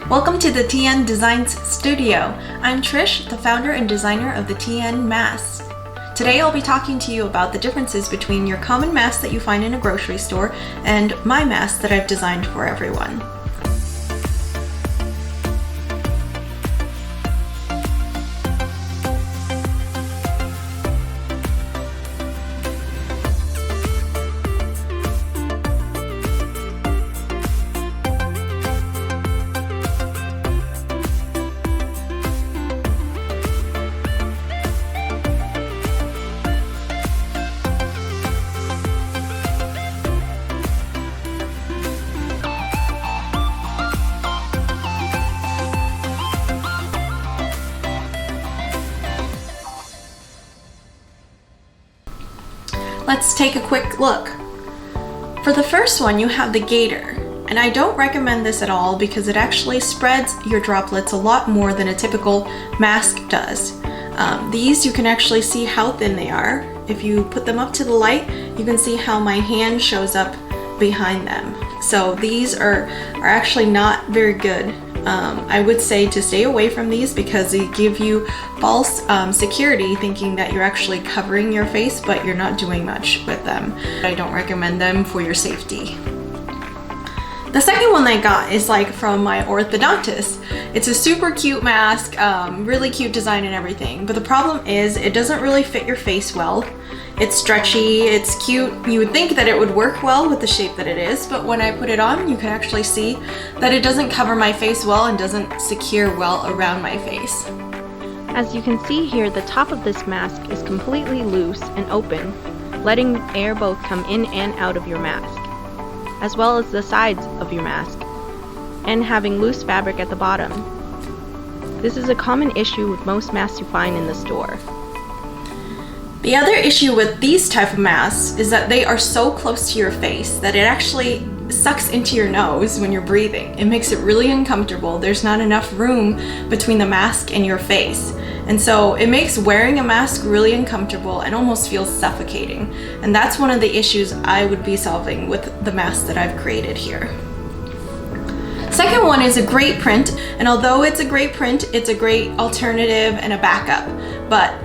Welcome to the TN Designs Studio. I'm Trish, the founder and designer of the TN Masks. Today I'll be talking to you about the differences between your common mask that you find in a grocery store and my mask that I've designed for everyone. Let's take a quick look. For the first one, you have the gator, and I don't recommend this at all because it actually spreads your droplets a lot more than a typical mask does. These, you can actually see how thin they are. If you put them up to the light, you can see how my hand shows up behind them. So these are actually not very good. I would say to stay away from these because they give you false security, thinking that you're actually covering your face, but you're not doing much with them. I don't recommend them for your safety. The second one I got is from my orthodontist. It's a super cute mask, really cute design and everything, but the problem is it doesn't really fit your face well. It's stretchy, it's cute. You would think that it would work well with the shape that it is, but when I put it on, you can actually see that it doesn't cover my face well and doesn't secure well around my face. As you can see here, the top of this mask is completely loose and open, letting air both come in and out of your mask, as well as the sides of your mask, and having loose fabric at the bottom. This is a common issue with most masks you find in the store. The other issue with these type of masks is that they are so close to your face that it actually sucks into your nose when you're breathing. It makes it really uncomfortable. There's not enough room between the mask and your face. And so it makes wearing a mask really uncomfortable and almost feels suffocating. And that's one of the issues I would be solving with the mask that I've created here. Second one is a great print, and although it's a great print, it's a great alternative and a backup. But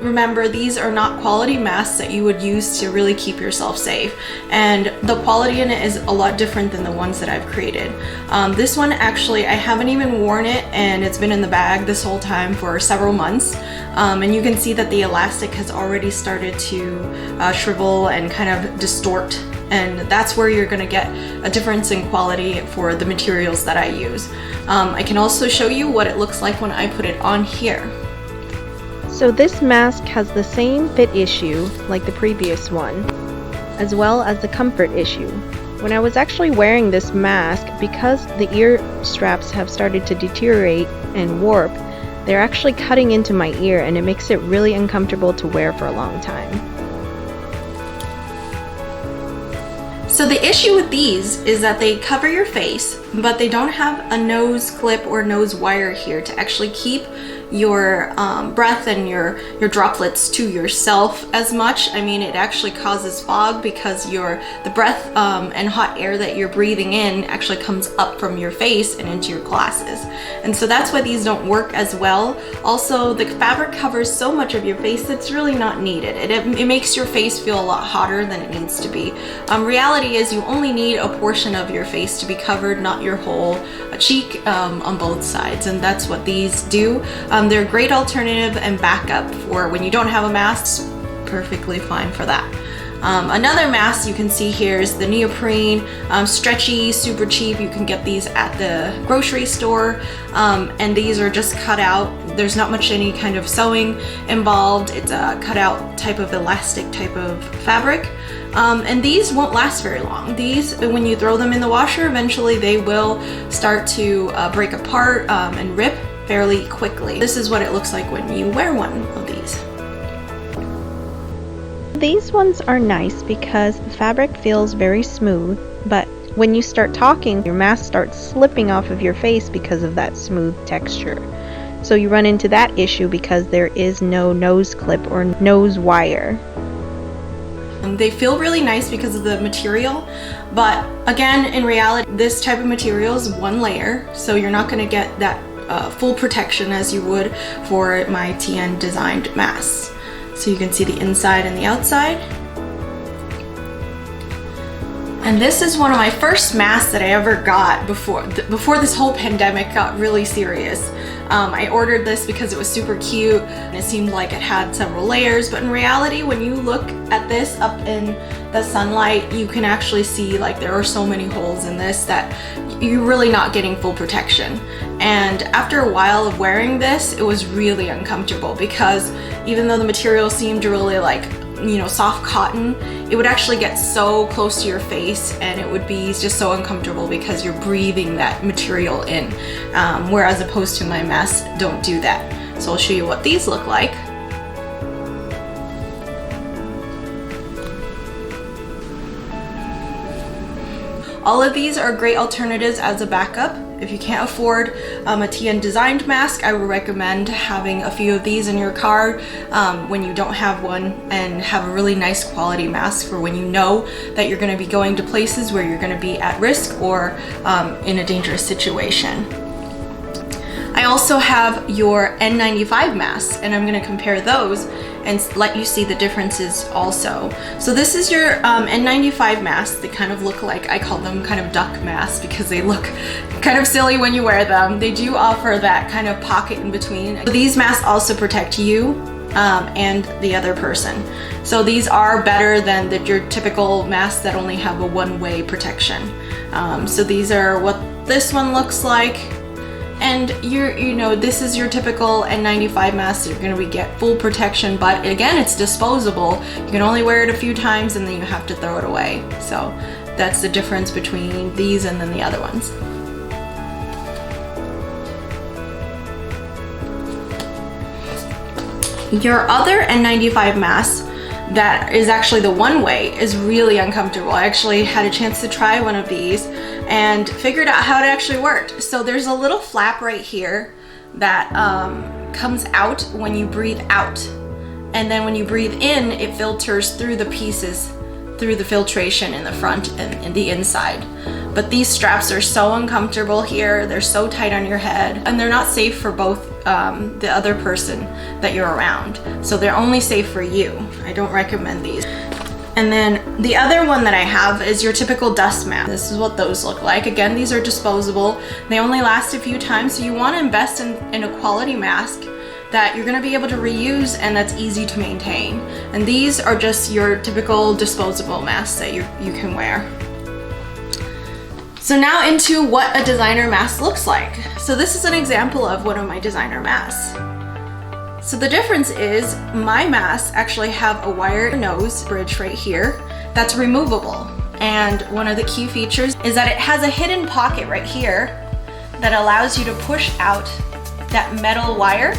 remember, these are not quality masks that you would use to really keep yourself safe, and the quality in it is a lot different than the ones that I've created. This one actually, I haven't even worn it, and it's been in the bag this whole time for several months, and you can see that the elastic has already started to shrivel and kind of distort, and that's where you're going to get a difference in quality for the materials that I use. I can also show you what it looks like when I put it on here. So this mask has the same fit issue like the previous one, as well as the comfort issue. When I was actually wearing this mask, because the ear straps have started to deteriorate and warp, they're actually cutting into my ear, and it makes it really uncomfortable to wear for a long time. So the issue with these is that they cover your face, but they don't have a nose clip or nose wire here to actually keep your breath and your droplets to yourself as much. I mean, it actually causes fog because the breath and hot air that you're breathing in actually comes up from your face and into your glasses. And so that's why these don't work as well. Also, the fabric covers so much of your face that's really not needed. It makes your face feel a lot hotter than it needs to be. Reality is you only need a portion of your face to be covered, not your whole cheek on both sides, and that's what these do. They're a great alternative and backup for when you don't have a mask. Perfectly fine for that. Another mask you can see here is the neoprene, stretchy, super cheap. You can get these at the grocery store, and these are just cut out. There's not much any kind of sewing involved. It's a cut out type of elastic type of fabric. And these won't last very long. These, when you throw them in the washer, eventually they will start to break apart and rip fairly quickly. This is what it looks like when you wear one of these. These ones are nice because the fabric feels very smooth, but when you start talking, your mask starts slipping off of your face because of that smooth texture. So you run into that issue because there is no nose clip or nose wire. They feel really nice because of the material, but again, in reality, this type of material is one layer, so you're not going to get that full protection as you would for my TN designed masks. So you can see the inside and the outside. And this is one of my first masks that I ever got before this whole pandemic got really serious. I ordered this because it was super cute and it seemed like it had several layers, but in reality, when you look at this up in the sunlight, you can actually see like there are so many holes in this that you're really not getting full protection. And after a while of wearing this, it was really uncomfortable because even though the material seemed really like, you know, soft cotton, it would actually get so close to your face and it would be just so uncomfortable because you're breathing that material in, whereas opposed to my masks don't do that. So I'll show you what these look like. All of these are great alternatives as a backup. If you can't afford a TN designed mask, I would recommend having a few of these in your car when you don't have one, and have a really nice quality mask for when you know that you're going to be going to places where you're going to be at risk or in a dangerous situation. I also have your N95 masks, and I'm going to compare those and let you see the differences also. So this is your N95 masks. They kind of look like, I call them kind of duck masks because they look kind of silly when you wear them. They do offer that kind of pocket in between. These masks also protect you and the other person. So these are better than your typical masks that only have a one-way protection. So these are what this one looks like. And you know, this is your typical N95 mask. You're going to get full protection, but again, it's disposable. You can only wear it a few times and then you have to throw it away. So that's the difference between these and then the other ones. Your other N95 mask that is actually the one way is really uncomfortable. I actually had a chance to try one of these and figured out how it actually worked. So there's a little flap right here that comes out when you breathe out, and then when you breathe in, it filters through the pieces, through the filtration in the front and the inside. But these straps are so uncomfortable here. They're so tight on your head, and they're not safe for both the other person that you're around. So they're only safe for you. I don't recommend these. And then the other one that I have is your typical dust mask. This is what those look like. Again, these are disposable. They only last a few times, so you want to invest in a quality mask that you're going to be able to reuse and that's easy to maintain. And these are just your typical disposable masks that you can wear. So now into what a designer mask looks like. So this is an example of one of my designer masks. So the difference is my masks actually have a wire nose bridge right here that's removable. And one of the key features is that it has a hidden pocket right here that allows you to push out that metal wire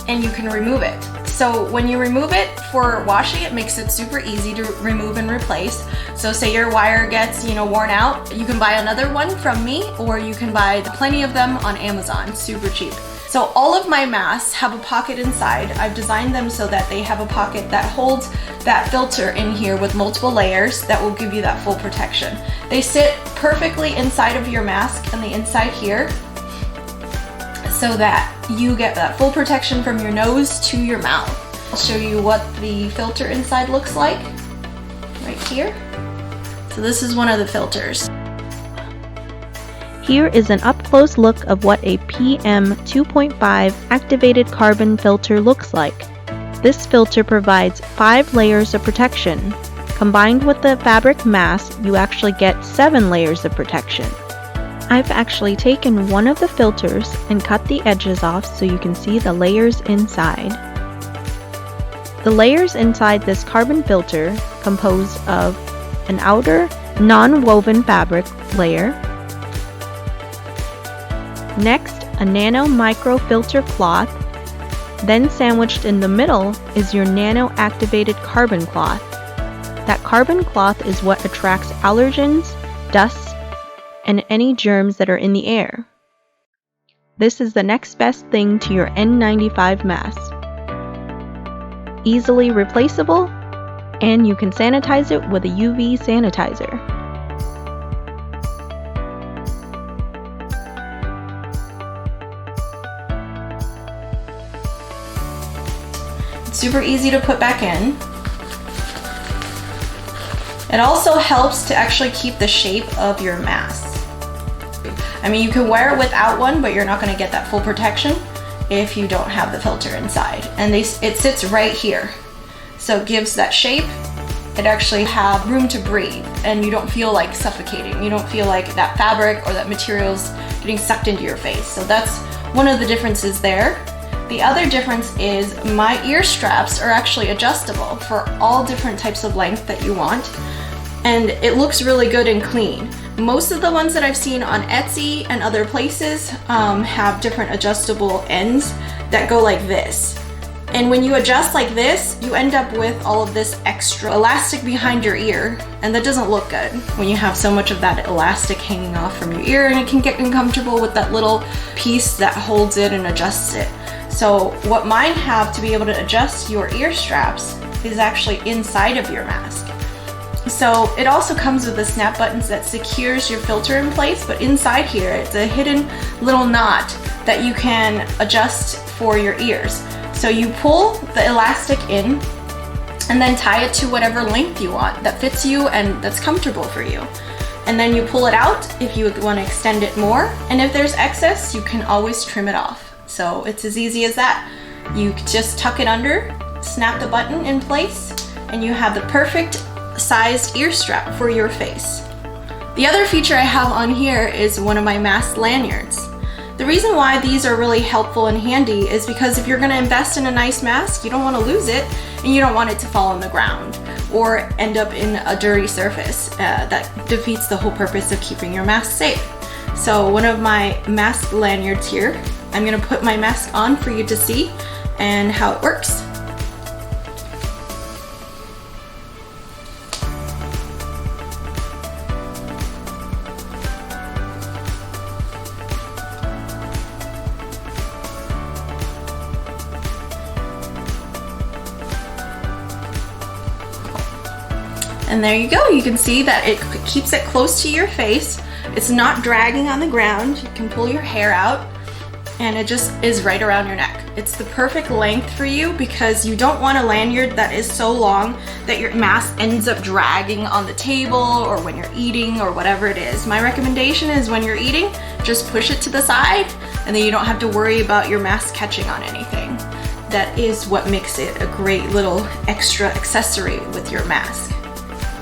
and you can remove it. So when you remove it for washing, it makes it super easy to remove and replace. So say your wire gets, worn out, you can buy another one from me, or you can buy plenty of them on Amazon, super cheap. So all of my masks have a pocket inside. I've designed them so that they have a pocket that holds that filter in here with multiple layers that will give you that full protection. They sit perfectly inside of your mask on the inside here, so that you get that full protection from your nose to your mouth. I'll show you what the filter inside looks like right here. So this is one of the filters. Here is an up-close look of what a PM 2.5 activated carbon filter looks like. This filter provides 5 layers of protection. Combined with the fabric mask, you actually get 7 layers of protection. I've actually taken one of the filters and cut the edges off so you can see the layers inside. The layers inside this carbon filter compose of an outer non-woven fabric layer, next a nano micro filter cloth, then sandwiched in the middle is your nano activated carbon cloth. That carbon cloth is what attracts allergens, dust, and any germs that are in the air. This is the next best thing to your N95 mask. Easily replaceable, And you can sanitize it with a UV sanitizer. It's super easy to put back in. It also helps to actually keep the shape of your mask. I mean, you can wear it without one, but you're not going to get that full protection if you don't have the filter inside. And it sits right here. So it gives that shape. It actually have room to breathe, and you don't feel like suffocating. You don't feel like that fabric or that material's getting sucked into your face. So that's one of the differences there. The other difference is my ear straps are actually adjustable for all different types of length that you want. And it looks really good and clean. Most of the ones that I've seen on Etsy and other places have different adjustable ends that go like this. And when you adjust like this, you end up with all of this extra elastic behind your ear, and that doesn't look good when you have so much of that elastic hanging off from your ear, and it can get uncomfortable with that little piece that holds it and adjusts it. So what mine have to be able to adjust your ear straps is actually inside of your mask. So it also comes with the snap buttons that secures your filter in place, but inside here it's a hidden little knot that you can adjust for your ears. So you pull the elastic in and then tie it to whatever length you want that fits you and that's comfortable for you. And then you pull it out if you want to extend it more, and if there's excess, you can always trim it off. So it's as easy as that. You just tuck it under, snap the button in place, and you have the perfect sized ear strap for your face. The other feature I have on here is one of my mask lanyards. The reason why these are really helpful and handy is because if you're going to invest in a nice mask, you don't want to lose it, and you don't want it to fall on the ground or end up in a dirty surface. That defeats the whole purpose of keeping your mask safe. So one of my mask lanyards here, I'm going to put my mask on for you to see and how it works. And there you go. You can see that it keeps it close to your face. It's not dragging on the ground. You can pull your hair out, and it just is right around your neck. It's the perfect length for you because you don't want a lanyard that is so long that your mask ends up dragging on the table or when you're eating or whatever it is. My recommendation is when you're eating, just push it to the side, and then you don't have to worry about your mask catching on anything. That is what makes it a great little extra accessory with your mask.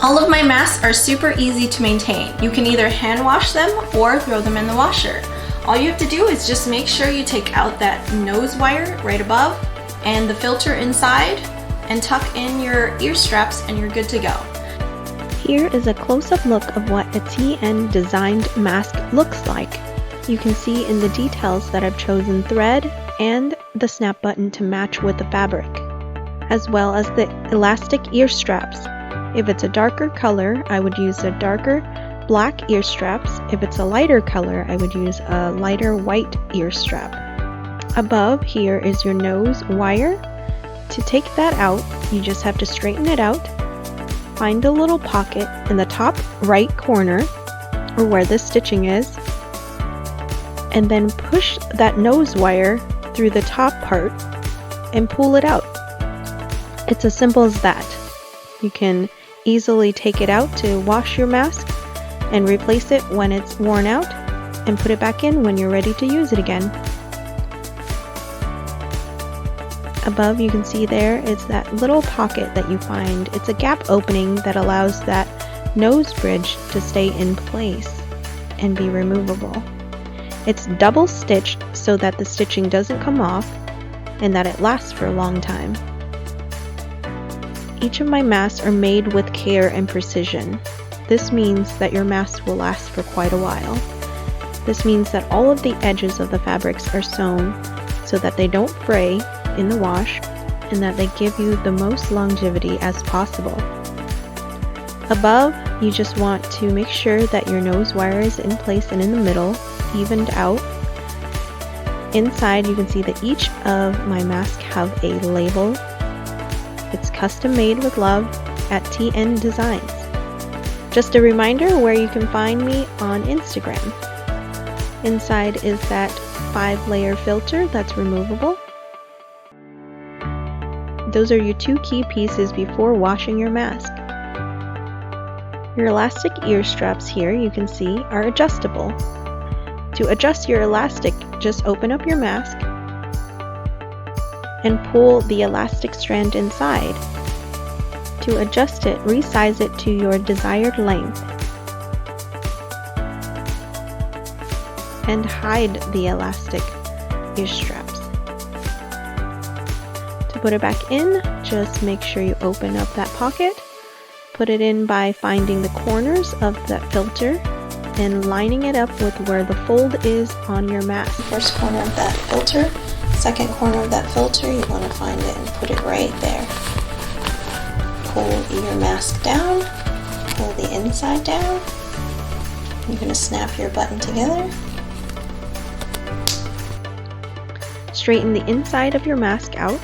All of my masks are super easy to maintain. You can either hand wash them or throw them in the washer. All you have to do is just make sure you take out that nose wire right above and the filter inside and tuck in your ear straps, and you're good to go. Here is a close-up look of what a TN designed mask looks like. You can see in the details that I've chosen thread and the snap button to match with the fabric, as well as the elastic ear straps. If it's a darker color, I would use a darker black ear straps. If it's a lighter color, I would use a lighter white ear strap. Above here is your nose wire. To take that out, you just have to straighten it out. Find the little pocket in the top right corner, or where this stitching is, and then push that nose wire through the top part and pull it out. It's as simple as that. You can easily take it out to wash your mask and replace it when it's worn out, and put it back in when you're ready to use it again. Above, you can see there is that little pocket that you find. It's a gap opening that allows that nose bridge to stay in place and be removable. It's double stitched so that the stitching doesn't come off and that it lasts for a long time. Each of my masks are made with care and precision. This means that your mask will last for quite a while. This means that all of the edges of the fabrics are sewn so that they don't fray in the wash, and that they give you the most longevity as possible. Above, you just want to make sure that your nose wire is in place and in the middle, evened out. Inside, you can see that each of my masks have a label. It's custom made with love, at TN Designs. Just a reminder where you can find me on Instagram. Inside is that 5-layer filter that's removable. Those are your 2 key pieces before washing your mask. Your elastic ear straps here, you can see, are adjustable. To adjust your elastic, just open up your mask and pull the elastic strand inside. To adjust it, resize it to your desired length and hide the elastic ear straps. To put it back in, just make sure you open up that pocket. Put it in by finding the corners of that filter and lining it up with where the fold is on your mask. First corner of that filter, second corner of that filter, you want to find it and put it right there. Pull your mask down, pull the inside down. You're going to snap your button together. Straighten the inside of your mask out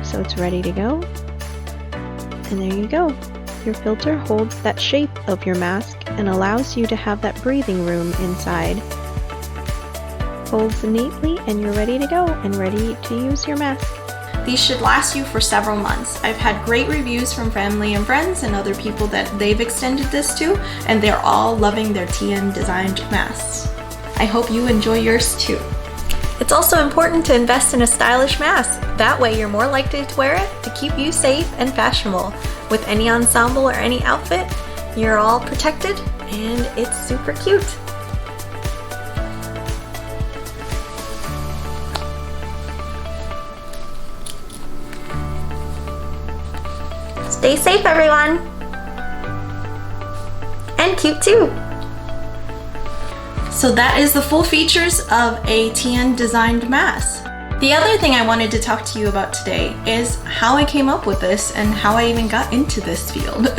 so it's ready to go. And there you go. Your filter holds that shape of your mask and allows you to have that breathing room inside. Folds neatly and you're ready to go and ready to use your mask. These should last you for several months. I've had great reviews from family and friends and other people that they've extended this to, and they're all loving their TN designed masks. I hope you enjoy yours too. It's also important to invest in a stylish mask. That way you're more likely to wear it to keep you safe and fashionable. With any ensemble or any outfit, you're all protected and it's super cute. Stay safe, everyone! And cute too! So that is the full features of a TN designed mask. The other thing I wanted to talk to you about today is how I came up with this and how I even got into this field.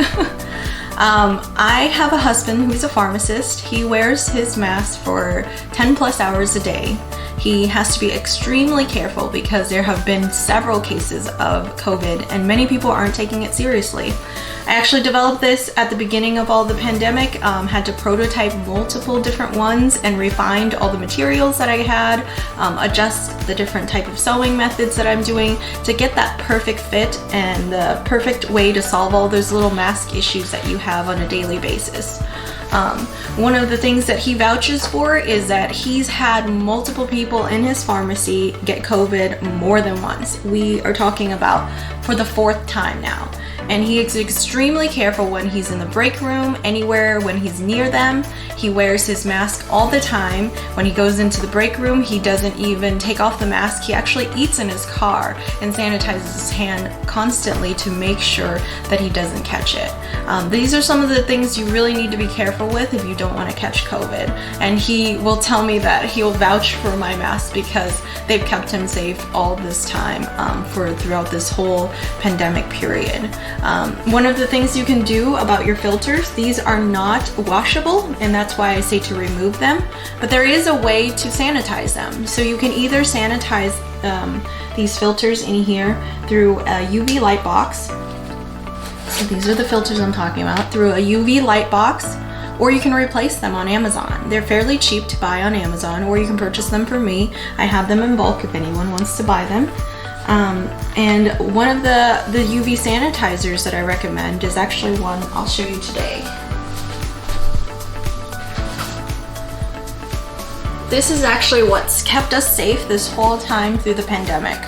I have a husband who's a pharmacist. He wears his mask for 10 plus hours a day. He has to be extremely careful because there have been several cases of COVID and many people aren't taking it seriously. I actually developed this at the beginning of all the pandemic, had to prototype multiple different ones and refined all the materials that I had, adjust the different type of sewing methods that I'm doing to get that perfect fit and the perfect way to solve all those little mask issues that you have on a daily basis. One of the things that he vouches for is that he's had multiple people in his pharmacy get COVID more than once. We are talking about for the 4th time now. And he is extremely careful when he's in the break room, anywhere when he's near them. He wears his mask all the time. When he goes into the break room, he doesn't even take off the mask. He actually eats in his car and sanitizes his hand constantly to make sure that he doesn't catch it. These are some of the things you really need to be careful with if you don't want to catch COVID. And he will tell me that he'll vouch for my mask because they've kept him safe all this time throughout this whole pandemic period. One of the things you can do about your filters, these are not washable, and that's why I say to remove them, but there is a way to sanitize them. So you can either sanitize these filters in here through a UV light box. So these are the filters I'm talking about, through a UV light box, or you can replace them on Amazon. They're fairly cheap to buy on Amazon, or you can purchase them from me. I have them in bulk if anyone wants to buy them. And one of the UV sanitizers that I recommend is actually one I'll show you today. This is actually what's kept us safe this whole time through the pandemic.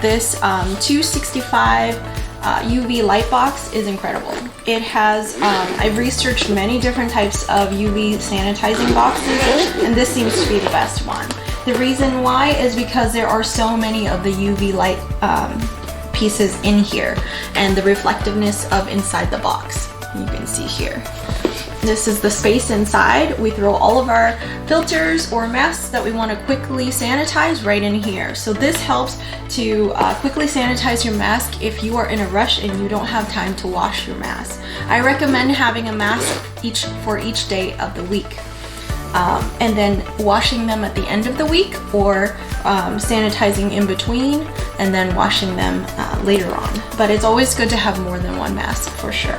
This 265 UV light box is incredible. It has, I've researched many different types of UV sanitizing boxes, and this seems to be the best one. The reason why is because there are so many of the UV light pieces in here and the reflectiveness of inside the box. You can see here. This is the space inside. We throw all of our filters or masks that we want to quickly sanitize right in here. So this helps to quickly sanitize your mask if you are in a rush and you don't have time to wash your mask. I recommend having a mask for each day of the week. and then washing them at the end of the week, or sanitizing in between and then washing them later on. But it's always good to have more than one mask for sure.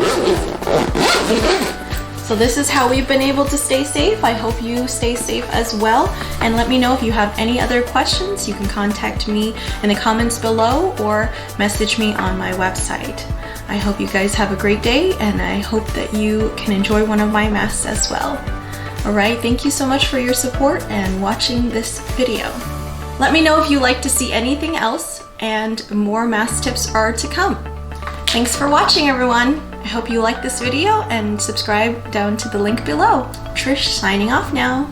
So this is how we've been able to stay safe. I hope you stay safe as well. And let me know if you have any other questions. You can contact me in the comments below or message me on my website. I hope you guys have a great day, and I hope that you can enjoy one of my masks as well. Alright, thank you so much for your support and watching this video. Let me know if you'd like to see anything else, and more mask tips are to come. Thanks for watching, everyone. I hope you liked this video, and subscribe down to the link below. Trish signing off now.